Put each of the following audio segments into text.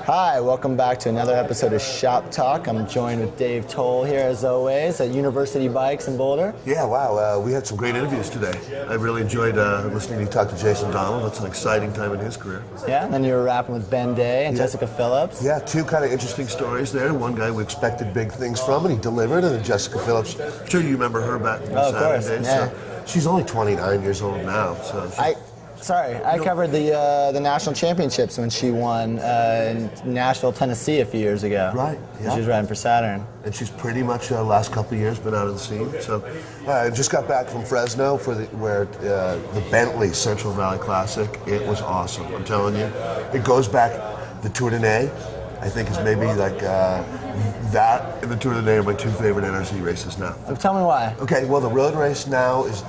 Hi, welcome back to another episode of Shop Talk. I'm joined with Dave Toll here as always at University Bikes in Boulder. Yeah, wow, we had some great interviews today. I really enjoyed listening to you talk to Jason Donald. That's an exciting time in his career. Yeah, and then you were rapping with Ben Day and Jessica Phillips. Yeah, two kind of interesting stories there. One guy we expected big things from, and he delivered, and then Jessica Phillips. I'm sure you remember her back in the Saturday days. Yeah. So she's only 29 years old now. So I covered the national championships when she won in Nashville, Tennessee a few years ago. Right. Yeah. She was riding for Saturn. And she's pretty much last couple of years been out of the scene. So I just got back from Fresno where the Bentley Central Valley Classic. It was awesome. I'm telling you, it goes back. The Tour de Nez, I think, is maybe like that and the Tour de Nez are my two favorite NRC races now. Tell me why. Okay, well, the road race now is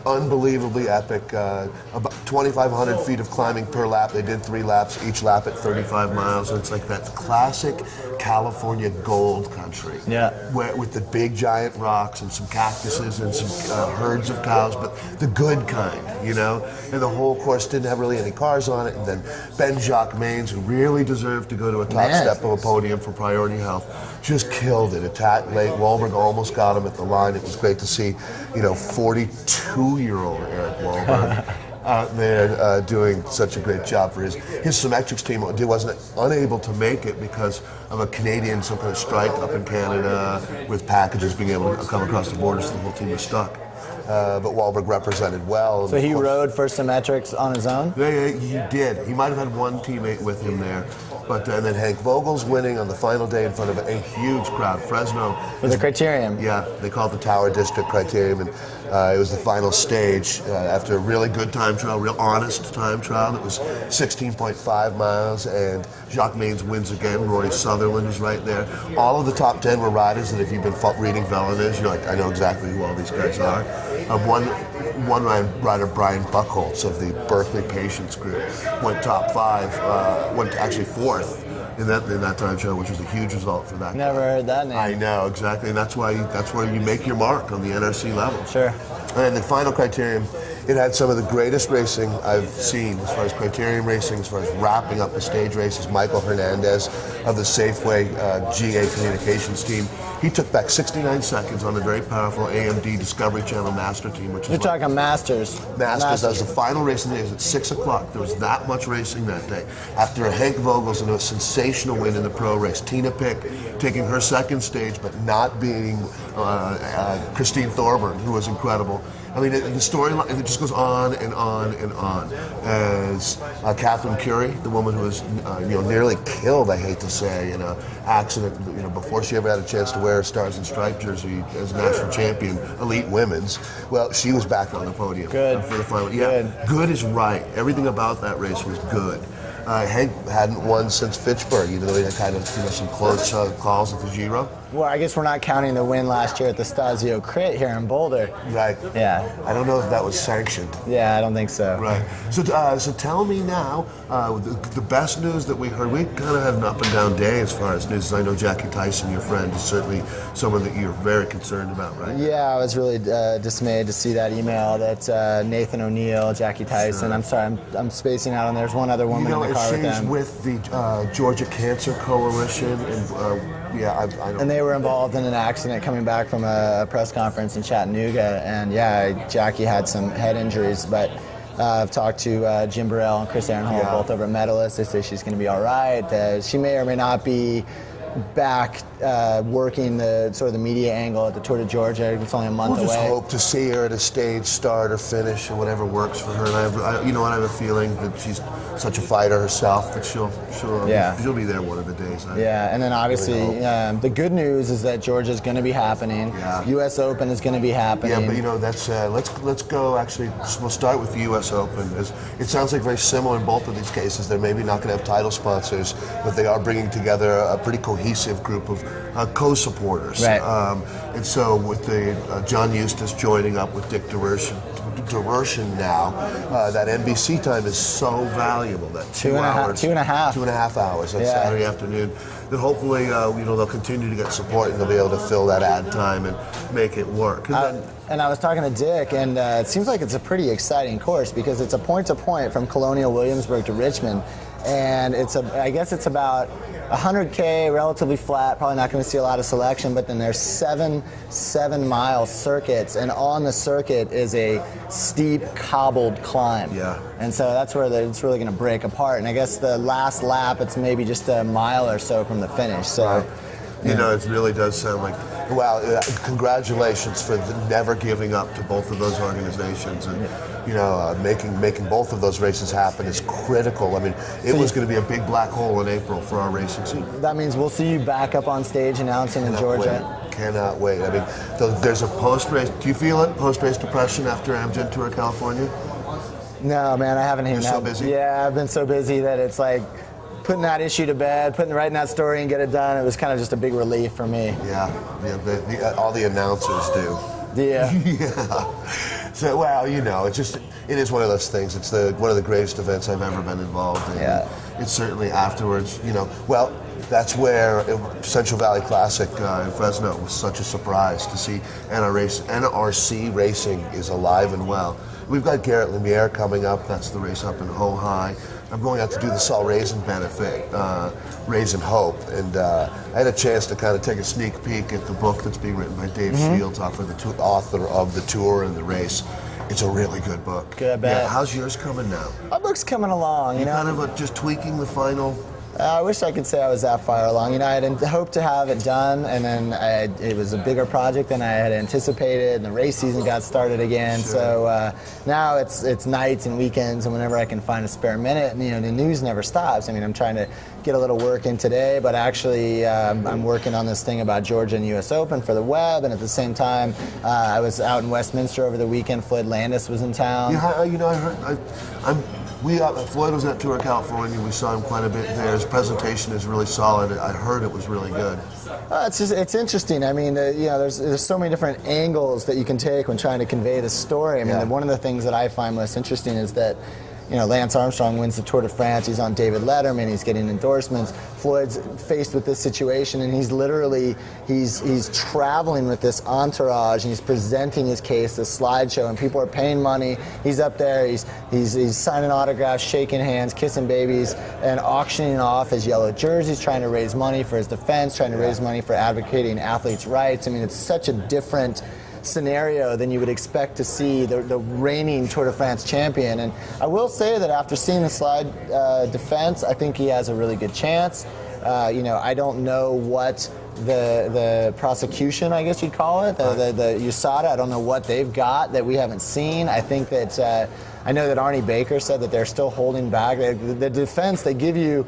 unbelievably epic. About 2,500 feet of climbing per lap. They did 3 laps, each lap at 35 miles. And it's like that classic California gold country. Yeah. With the big giant rocks and some cactuses and some herds of cows, but the good kind, you know? And the whole course didn't have really any cars on it. And then Ben Jacquemains, who really deserved to go to a top step of a podium for Priority Health, just killed it. Attacked late. Wahlberg almost got him at the line. It was great to see, 42-year-old Eric Wahlberg out there doing such a great job for his Symmetrics team. Wasn't unable to make it because of a Canadian, some kind of strike up in Canada with packages being able to come across the border, so the whole team was stuck. But Wahlberg represented well. So he rode for Symmetrics on his own? Yeah, he did. He might have had one teammate with him there. But and then Hank Vogel's winning on the final day in front of a huge crowd. Fresno. For the Criterium. Yeah, they call it the Tower District Criterium. And it was the final stage after a really good time trial, real honest time trial. It was 16.5 miles, and Jacquemains wins again. Rory Sutherland is right there. All of the top 10 were riders that if you've been reading VeloNews, you're like, I know exactly who all these guys are. One rider, Brian Buchholz of the Berkeley Patients Group, went top 5, went actually 4th in that time trial, which was a huge result for that. Never heard that name. I know, exactly, and that's where you make your mark on the NRC level. Sure. And the final criterium, it had some of the greatest racing I've seen as far as criterium racing, as far as wrapping up the stage races. Michael Hernandez of the Safeway GA Communications team, he took back 69 seconds on the very powerful AMD Discovery Channel Master team, which is talking Masters. Masters. That was the final race of the day. It was at 6 o'clock. There was that much racing that day. After Hank Vogel's and a sensational win in the pro race, Tina Pick taking her second stage, but not being Christine Thorburn, who was incredible. I mean, the storyline, it just goes on and on and on. As Catherine Curie, the woman who was, nearly killed, I hate to say, in an accident, before she ever had a chance to wear a Stars and Stripes jersey as national champion, elite women's. Well, she was back on the podium for the final. Yeah, good is right. Everything about that race was good. Hank hadn't won since Fitchburg, even though he had kind of some close calls at the Giro. Well, I guess we're not counting the win last year at the Stasio Crit here in Boulder. Right. Yeah. I don't know if that was sanctioned. Yeah, I don't think so. Right. So tell me now, the best news that we heard. We kind of had an up and down day as far as news. I know Jackie Tyson, your friend, is certainly someone that you're very concerned about, right? Yeah, I was really dismayed to see that email that Nathan O'Neill, Jackie Tyson. Sure. I'm sorry, I'm spacing out on. There's one other woman in the car with them. She's with the Georgia Cancer Coalition, and I don't. And they were involved in an accident coming back from a press conference in Chattanooga, and Jackie had some head injuries, but I've talked to Jim Burrell and Chris Aaronhold, both over at Medalist. They say she's going to be all right. She may or may not be back working the media angle at the Tour de Georgia. It's only a month away. We'll just hope to see her at a stage start or finish or whatever works for her. And I have a feeling that she's such a fighter herself that she'll be there one of the days. And then obviously the good news is that Georgia's going to be happening. Yeah. U.S. Open is going to be happening. Yeah, but that's let's go. Actually, we'll start with the U.S. Open. It sounds like very similar in both of these cases. They're maybe not going to have title sponsors, but they are bringing together a pretty cohesive group of co-supporters. Right. And so with the John Eustace joining up with Dick Diversion now, that NBC time is so valuable. That 2 hours, 2.5 hours on Saturday afternoon. That hopefully they'll continue to get support and they'll be able to fill that ad time and make it work. And I was talking to Dick, and it seems like it's a pretty exciting course because it's a point-to-point from Colonial Williamsburg to Richmond. and I guess it's about 100K, relatively flat, probably not going to see a lot of selection, but then there's 7-mile circuits, and on the circuit is a steep cobbled climb. Yeah. And so that's where it's really going to break apart. And I guess the last lap, it's maybe just a mile or so from the finish. So, right. You know, it really does sound like, wow, congratulations for never giving up to both of those organizations. And, you know, making both of those races happen is critical. I mean, it was going to be a big black hole in April for our racing scene. That means we'll see you back up on stage announcing in Georgia. Cannot wait. I mean, there's a post-race. Do you feel it? Post-race depression after Amgen Tour California? No, man, I haven't. You're so busy? Yeah, I've been so busy that it's like putting that issue to bed, writing that story and get it done. It was kind of just a big relief for me. Yeah, all the announcers do. Yeah. Yeah. So, well, you know, it is one of those things. It's one of the greatest events I've ever been involved in. Yeah. It's certainly afterwards, you know, well, that's where Central Valley Classic in Fresno was such a surprise to see NRC racing is alive and well. We've got Garrett Lemire coming up. That's the race up in Ojai. I'm going out to do the Sol Raisin benefit, Raisin Hope, and I had a chance to kind of take a sneak peek at the book that's being written by Dave Shields, author of the tour and the race. It's a really good book. Good, I bet. Yeah, how's yours coming now? My book's coming along, you know. Kind of just tweaking the final. I wish I could say I was that far along. You know, I had hoped to have it done, and then it was a bigger project than I had anticipated, and the race season got started again. Sure. So now it's nights and weekends, and whenever I can find a spare minute, and, you know, the news never stops. I mean, I'm trying to get a little work in today, but actually I'm working on this thing about Georgia and U.S. Open for the web, and at the same time, I was out in Westminster over the weekend. Floyd Landis was in town. Yeah, you know, I heard. Floyd was at Tour California. We saw him quite a bit there. His presentation is really solid. I heard it was really good. It's interesting. I mean, you know, there's so many different angles that you can take when trying to convey the story. I mean, one of the things that I find most interesting is that, you know, Lance Armstrong wins the Tour de France. He's on David Letterman. He's getting endorsements. Floyd's faced with this situation, and he's literally he's traveling with this entourage, and he's presenting his case, this slideshow, and people are paying money. He's up there. He's signing autographs, shaking hands, kissing babies, and auctioning off his yellow jerseys, trying to raise money for his defense, trying to raise money for advocating athletes' rights. I mean, it's such a different scenario than you would expect to see the reigning Tour de France champion. And I will say that after seeing the slide defense, I think he has a really good chance. You know, I don't know what the prosecution, I guess you'd call it, the USADA, I don't know what they've got that we haven't seen. I think that I know that Arnie Baker said that they're still holding back. The defense, they give you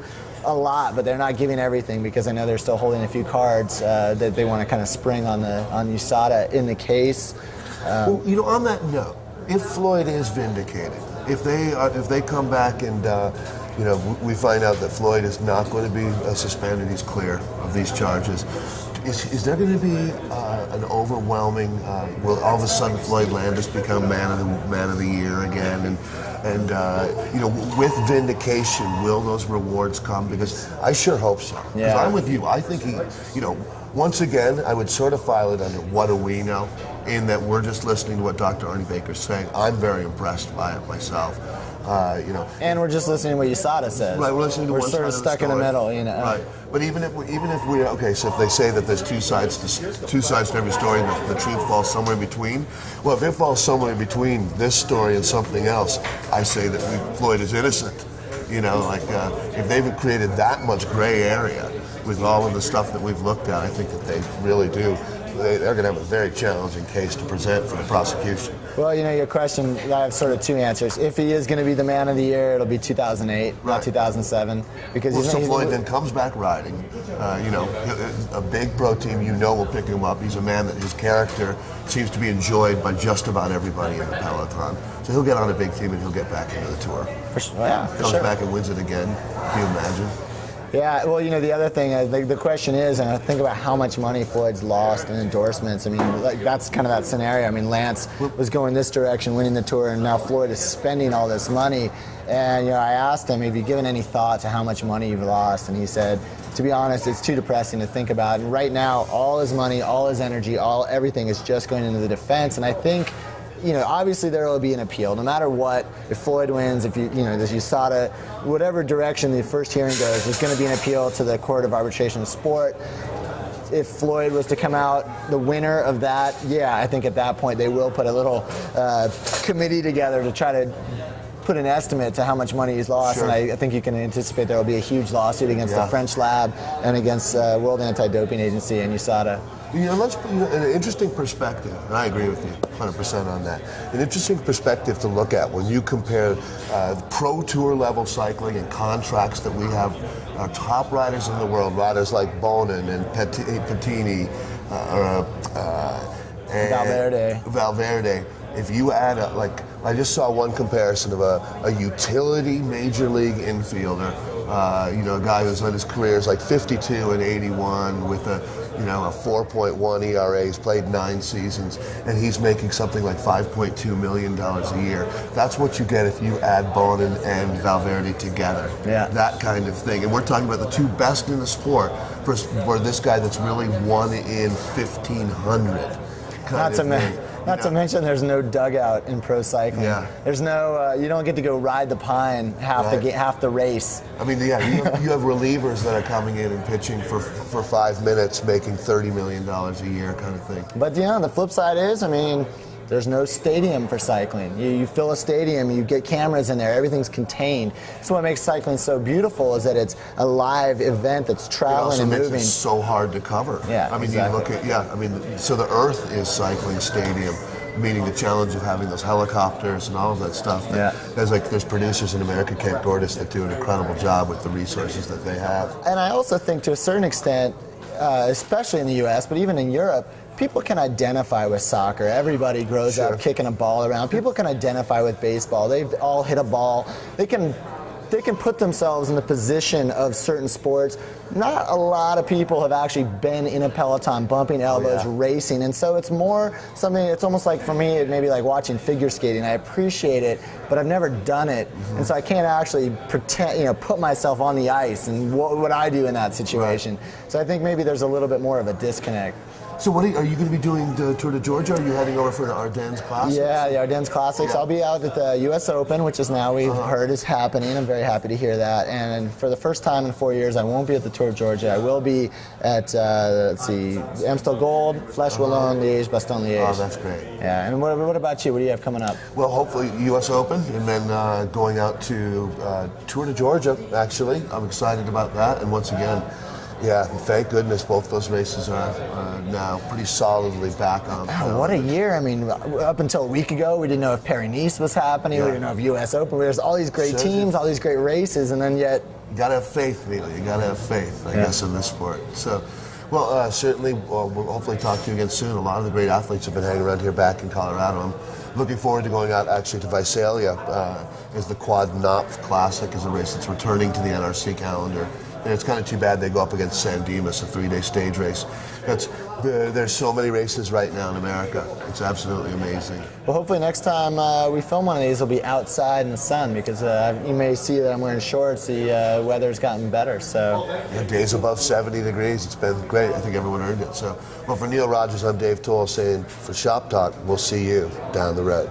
a lot, but they're not giving everything, because I know they're still holding a few cards that they want to kind of spring on USADA in the case. Well, you know, on that note, if Floyd is vindicated, if they come back and you know, we find out that Floyd is not going to be suspended, he's clear of these charges, is there going to be an overwhelming? Will all of a sudden Floyd Landis become man of the year again? And you know, with vindication, will those rewards come? Because I sure hope so. Because I'm with you. I think he, you know, once again, I would sort of file it under what do we know, in that we're just listening to what Dr. Arnie Baker's saying. I'm very impressed by it myself. You know, and we're just listening to what USADA says. Right, we're listening to we're one sort side of stuck in the middle, you know. Right, but even if we okay, so if they say that there's two sides to every story, and the truth falls somewhere in between. Well, if it falls somewhere in between this story and something else, I say that Floyd is innocent. You know, like if they've created that much gray area with all of the stuff that we've looked at, I think that they really do. They're going to have a very challenging case to present for the prosecution. Well, you know, your question, I have sort of two answers. If he is going to be the man of the year, it'll be 2008, not 2007. Because so Floyd then comes back riding. You know, a big pro team, you know, will pick him up. He's a man that his character seems to be enjoyed by just about everybody in the peloton. So he'll get on a big team and he'll get back into the Tour. For sure. Yeah, for Comes sure. back and wins it again. Can you imagine? Yeah, well, you know, the other thing, the question is, and I think about how much money Floyd's lost in endorsements. I mean, like, that's kind of that scenario. I mean, Lance was going this direction, winning the Tour, and now Floyd is spending all this money. And, you know, I asked him, have you given any thought to how much money you've lost? And he said, to be honest, it's too depressing to think about. And right now, all his money, all his energy, everything is just going into the defense. And I think, obviously there will be an appeal, no matter what. If Floyd wins, if this USADA, whatever direction the first hearing goes, there's going to be an appeal to the Court of Arbitration of Sport. If Floyd was to come out the winner of that, I think at that point they will put a little committee together to try to put an estimate to how much money he's lost. Sure. And I think you can anticipate there will be a huge lawsuit against the French lab and against World Anti-Doping Agency and USADA. Let's put an interesting perspective, and I agree with you 100% on that. An interesting perspective to look at when you compare pro tour level cycling and contracts that we have, our top riders in the world, riders like Bonin and Pettini, and Valverde. If you add I just saw one comparison of a utility major league infielder, a guy who's on his career is like 52 and 81 with a 4.1 ERA. He's played 9 seasons, and he's making something like $5.2 million a year. That's what you get if you add Bonin and Valverde together. Yeah. That kind of thing. And we're talking about the two best in the sport for this guy that's really 1 in 1,500. Not to mention there's no dugout in pro cycling. Yeah. There's no, you don't get to go ride the pine half the race. I mean, you have relievers that are coming in and pitching for 5 minutes, making $30 million a year kind of thing. But the flip side is, there's no stadium for cycling. You fill a stadium, you get cameras in there, everything's contained. That's what makes cycling so beautiful, is that it's a live event that's traveling and moving. It makes it so hard to cover. Yeah, exactly. You look at, so the Earth is cycling stadium, meaning the challenge of having those helicopters and all of that stuff. There's producers in America, Kent Gordis, that do an incredible job with the resources that they have. And I also think to a certain extent, especially in the U.S., but even in Europe, people can identify with soccer. Everybody grows up kicking a ball around. People can identify with baseball. They've all hit a ball. They can put themselves in the position of certain sports. Not a lot of people have actually been in a peloton, bumping elbows, racing, and so it's more something. It's almost like, for me, it may be like watching figure skating. I appreciate it, but I've never done it, and so I can't actually pretend, put myself on the ice and what would I do in that situation. Right. So I think maybe there's a little bit more of a disconnect. So are you going to be doing the Tour de Georgia? Or are you heading over for the Ardennes Classics? Yeah, the Ardennes Classics. Yeah. I'll be out at the U.S. Open, which is now we've heard is happening. I'm very happy to hear that. And for the first time in 4 years, I won't be at the Tour of Georgia. I will be at, Amstel Gold, Flèche Wallonne, Liège, Bastogne Liège. Oh, that's great. Yeah, and what about you? What do you have coming up? Well, hopefully U.S. Open, and then going out to Tour de Georgia, actually. I'm excited about that. And once again, thank goodness both those races are now pretty solidly back on. Oh, what a year. Up until a week ago, we didn't know if Paris-Nice was happening. We didn't know if U.S. Open. There's all these great teams, all these great races, and then yet... You got to have faith, Neil. You got to have faith, I guess, in this sport. So, well, certainly, we'll hopefully talk to you again soon. A lot of the great athletes have been hanging around here back in Colorado. I'm looking forward to going out actually to Visalia as the Quad Knopf Classic is a race that's returning to the NRC calendar. And it's kind of too bad they go up against San Dimas, a 3-day stage race. There's so many races right now in America. It's absolutely amazing. Well, hopefully next time we film one of these, will be outside in the sun, because you may see that I'm wearing shorts. The weather's gotten better, so. Days above 70 degrees. It's been great. I think everyone earned it. So, well, for Neil Rogers, I'm Dave Toll saying, for Shop Talk, we'll see you down the road.